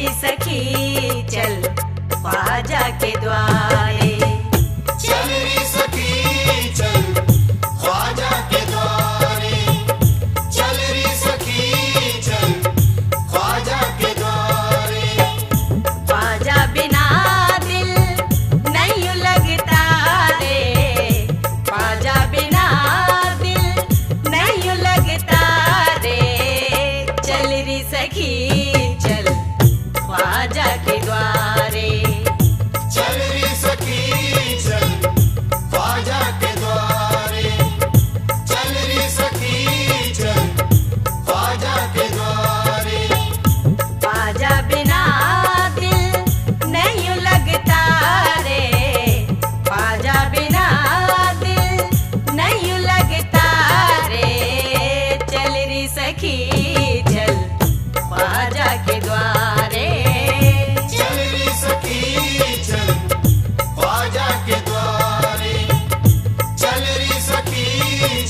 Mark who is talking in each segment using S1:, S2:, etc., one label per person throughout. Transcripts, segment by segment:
S1: री सखी चल ख्वाजा के द्वारे।
S2: चल री सखी चल ख्वाजा के द्वारे। चल री सखी चल ख्वाजा के द्वारे।
S1: ख्वाजा बिना दिल नहीं लगता रे, ख्वाजा बिना दिल नहीं लगता रे। चल री सखी चल ख्वाजा के द्वारे।
S2: चल री सखी चल ख्वाजा के द्वारे। चल री सखी चल ख्वाजा के द्वारे।
S1: ख्वाजा बिना दिल नहीं लगता रे, ख्वाजा बिना दिल नहीं लगता रे। चल री सखी चल ख्वाजा के द्वारे।
S2: चल री सखी चल ख्वाजा के द्वारे। चल री सखी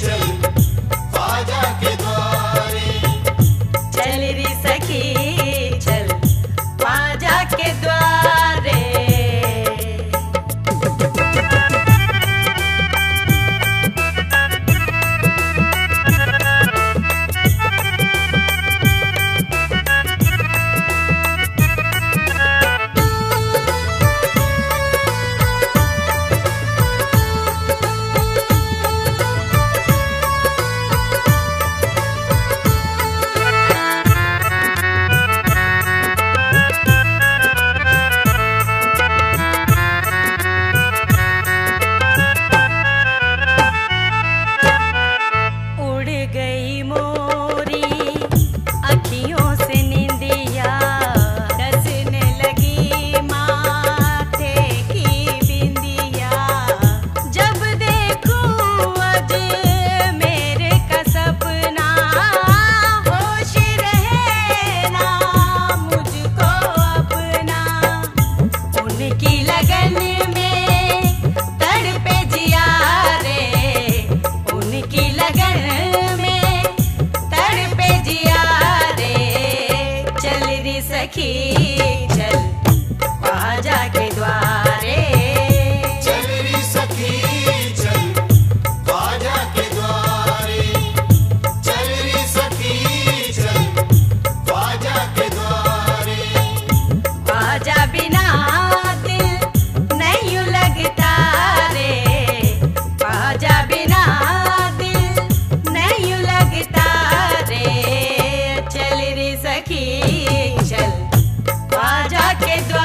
S2: चल ख्वाजा के द्वारे।
S1: चल री सखी चल ख्वाजा के द्वारे। उड़ गई मोरी अखियों से निंदिया, डसने लगी माथे की बिंदिया। जब देखूं अज मेरे का सपना, होश रहे ना मुझको अपना। उनकी लगन में तड़पे जिया रे, उनकी लगन में तड़पे जिया रे। चल री सखी चल ख्वाजा के द्वारे।
S2: चल री सखी चल ख्वाजा के द्वारे। चल री सखी चल ख्वाजा के द्वारे।
S1: ख्वाजा बिना दिल नहीं लगता रे, ख्वाजा बिना दिल नहीं लगता रे। चल री सखी चल ख्वाजा के द्वारे।